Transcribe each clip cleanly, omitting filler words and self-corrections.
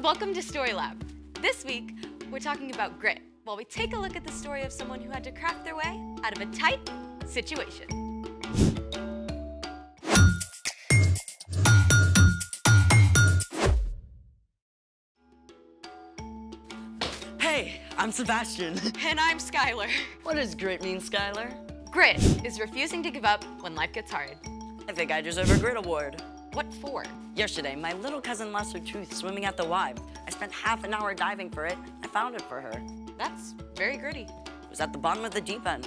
Welcome to Story Lab. This week, we're talking about grit, while we take a look at the story of someone who had to craft their way out of a tight situation. Hey, I'm Sebastian. And I'm Skylar. What does grit mean, Skylar? Grit is refusing to give up when life gets hard. I think I deserve a grit award. What for? Yesterday, my little cousin lost her tooth swimming at the Y. I spent half an hour diving for it. I found it for her. That's very gritty. It was at the bottom of the deep end.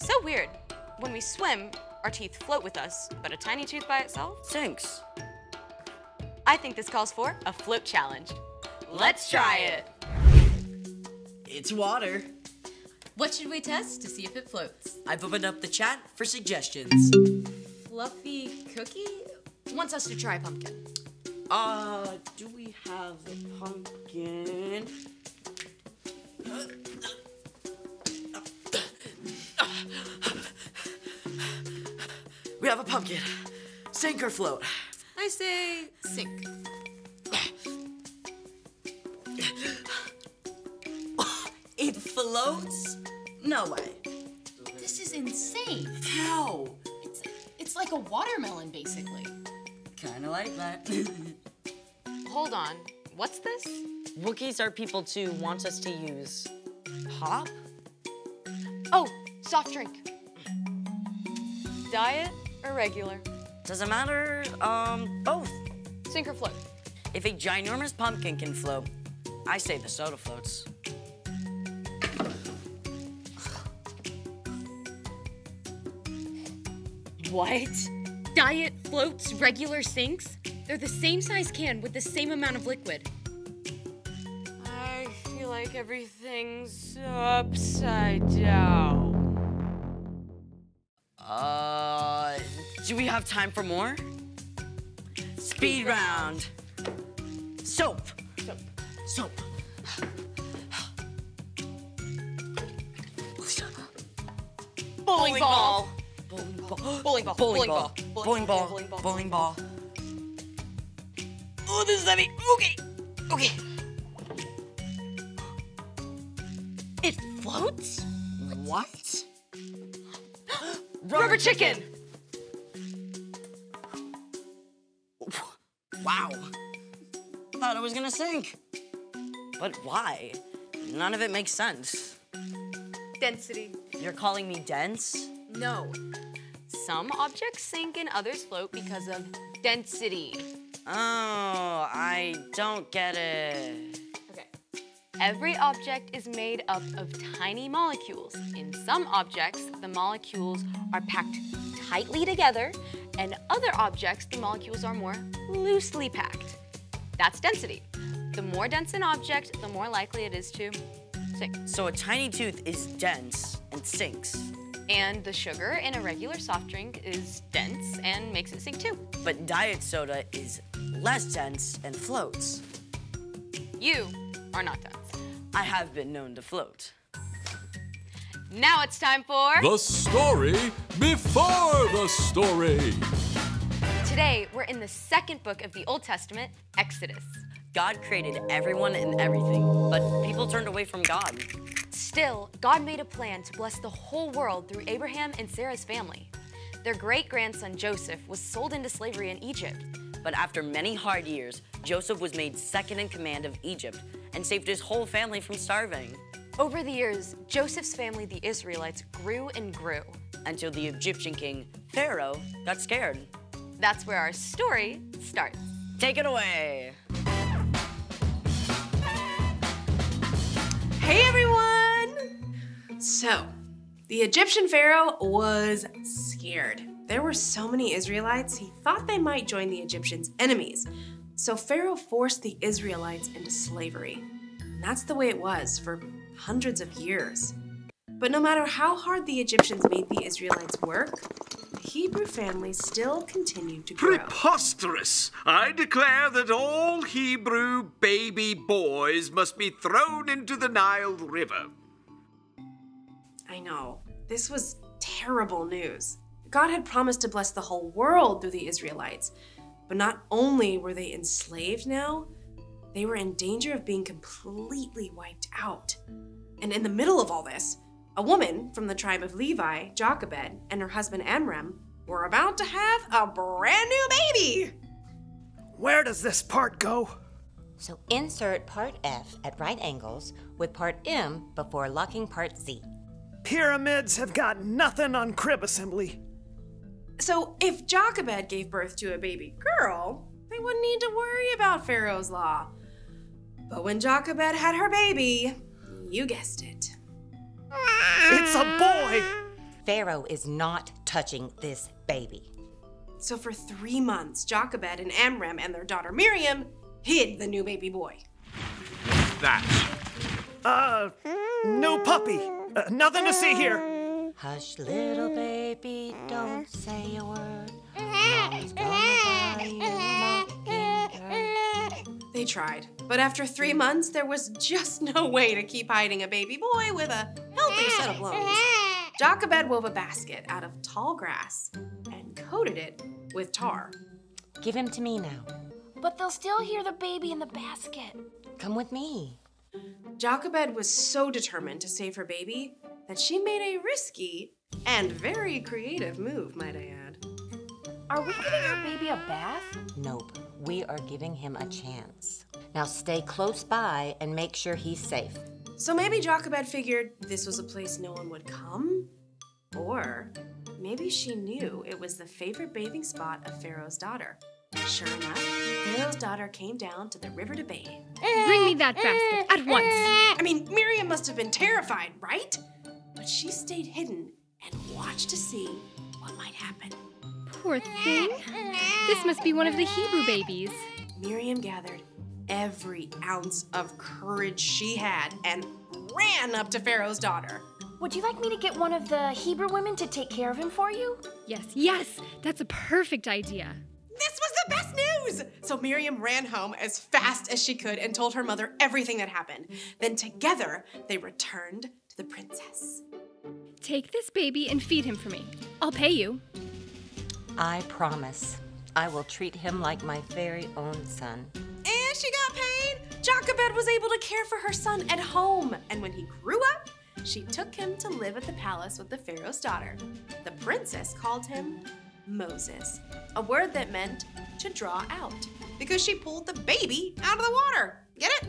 So weird. When we swim, our teeth float with us, but a tiny tooth by itself Sinks. I think this calls for a float challenge. Let's try it. It's water. What should we test to see if it floats? I've opened up the chat for suggestions. Fluffy cookie? Wants us to try pumpkin. Do we have a pumpkin? We have a pumpkin. Sink or float? I say sink. It floats? No way. This is insane. How? It's like a watermelon, basically. Kinda like that. Hold on. What's this? Wookiees are people too wants us to use pop? Oh, soft drink. Diet or regular? Doesn't matter, both. Sink or float? If a ginormous pumpkin can float, I say the soda floats. What? Diet floats, regular sinks? They're the same size can with the same amount of liquid. I feel like everything's upside down. Do we have time for more? Speed round. Soap. Soap. Bowling ball. Bowling ball. Bowling ball. Bowling ball. Bowling ball. Bowling ball. Oh, this is heavy. Okay. Okay. It floats? What? Rubber chicken. Wow. Thought it was gonna sink. But why? None of it makes sense. Density. You're calling me dense? No. Some objects sink and others float because of density. Oh, I don't get it. Okay. Every object is made up of tiny molecules. In some objects, the molecules are packed tightly together, and other objects, the molecules are more loosely packed. That's density. The more dense an object, the more likely it is to sink. So a tiny tooth is dense and sinks. And the sugar in a regular soft drink is dense and makes it sink too. But diet soda is less dense and floats. You are not dense. I have been known to float. Now it's time for... The story before the story. Today, we're in the second book of the Old Testament, Exodus. God created everyone and everything, but people turned away from God. Still, God made a plan to bless the whole world through Abraham and Sarah's family. Their great-grandson Joseph was sold into slavery in Egypt. But after many hard years, Joseph was made second in command of Egypt and saved his whole family from starving. Over the years, Joseph's family, the Israelites, grew and grew. Until the Egyptian king, Pharaoh, got scared. That's where our story starts. Take it away. Hey everyone! So, the Egyptian pharaoh was scared. There were so many Israelites, he thought they might join the Egyptians' enemies. So Pharaoh forced the Israelites into slavery. And that's the way it was for hundreds of years. But no matter how hard the Egyptians made the Israelites work, the Hebrew family still continued to grow. Preposterous! I declare that all Hebrew baby boys must be thrown into the Nile River. I know, this was terrible news. God had promised to bless the whole world through the Israelites, but not only were they enslaved now, they were in danger of being completely wiped out. And in the middle of all this, a woman from the tribe of Levi, Jochebed, and her husband Amram were about to have a brand new baby. Where does this part go? So insert part F at right angles with part M before locking part Z. Pyramids have got nothing on crib assembly. So if Jochebed gave birth to a baby girl, they wouldn't need to worry about Pharaoh's law. But when Jochebed had her baby, you guessed it. It's a boy! Pharaoh is not touching this baby. So for 3 months, Jochebed and Amram and their daughter Miriam hid the new baby boy. That. No puppy. Nothing to see here. Hush, little baby, don't say a word. Mom's gonna buy you a mockingbird. They tried, but after 3 months, there was just no way to keep hiding a baby boy with a healthy set of lungs. Jochebed wove a basket out of tall grass and coated it with tar. Give him to me now. But they'll still hear the baby in the basket. Come with me. Jochebed was so determined to save her baby that she made a risky and very creative move, might I add. Are we giving our baby a bath? Nope, we are giving him a chance. Now stay close by and make sure he's safe. So maybe Jochebed figured this was a place no one would come? Or maybe she knew it was the favorite bathing spot of Pharaoh's daughter. Sure enough, Pharaoh's daughter came down to the river to bathe. Bring me that basket at once. I mean, Miriam must have been terrified, right? But she stayed hidden and watched to see what might happen. Poor thing. This must be one of the Hebrew babies. Miriam gathered every ounce of courage she had and ran up to Pharaoh's daughter. Would you like me to get one of the Hebrew women to take care of him for you? Yes, that's a perfect idea. This was the best news! So Miriam ran home as fast as she could and told her mother everything that happened. Then together, they returned to the princess. Take this baby and feed him for me. I'll pay you. I promise. I will treat him like my very own son. And she got paid! Jochebed was able to care for her son at home. And when he grew up, she took him to live at the palace with the Pharaoh's daughter. The princess called him Moses, a word that meant to draw out, because she pulled the baby out of the water. Get it?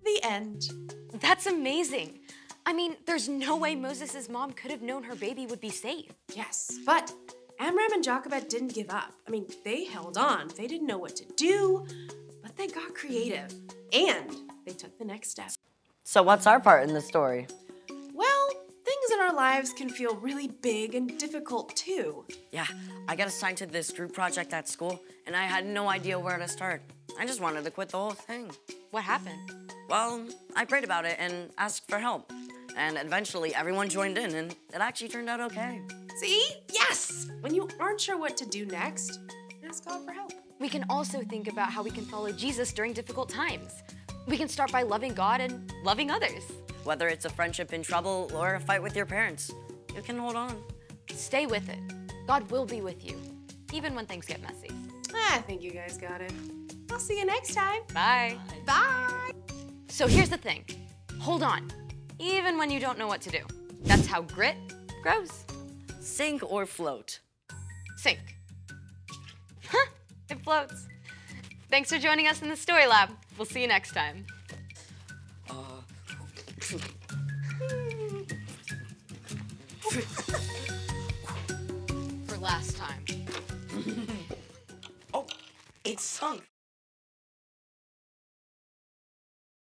The end. That's amazing. I mean, there's no way Moses' mom could have known her baby would be safe. Yes, but Amram and Jochebed didn't give up. I mean, they held on. They didn't know what to do, but they got creative, and they took the next step. So what's our part in the story? Well, things in our lives can feel really big and difficult too. Yeah, I got assigned to this group project at school, and I had no idea where to start. I just wanted to quit the whole thing. What happened? Well, I prayed about it and asked for help. And eventually, everyone joined in, and it actually turned out okay. See? Yes! When you aren't sure what to do next, ask God for help. We can also think about how we can follow Jesus during difficult times. We can start by loving God and loving others. Whether it's a friendship in trouble or a fight with your parents, you can hold on. Stay with it. God will be with you, even when things get messy. I think you guys got it. I'll see you next time. Bye. Bye. So here's the thing. Hold on, even when you don't know what to do. That's how grit grows. Sink or float? Sink. Huh, it floats. Thanks for joining us in the Story Lab. We'll see you next time. For last time. Oh, it's sunk.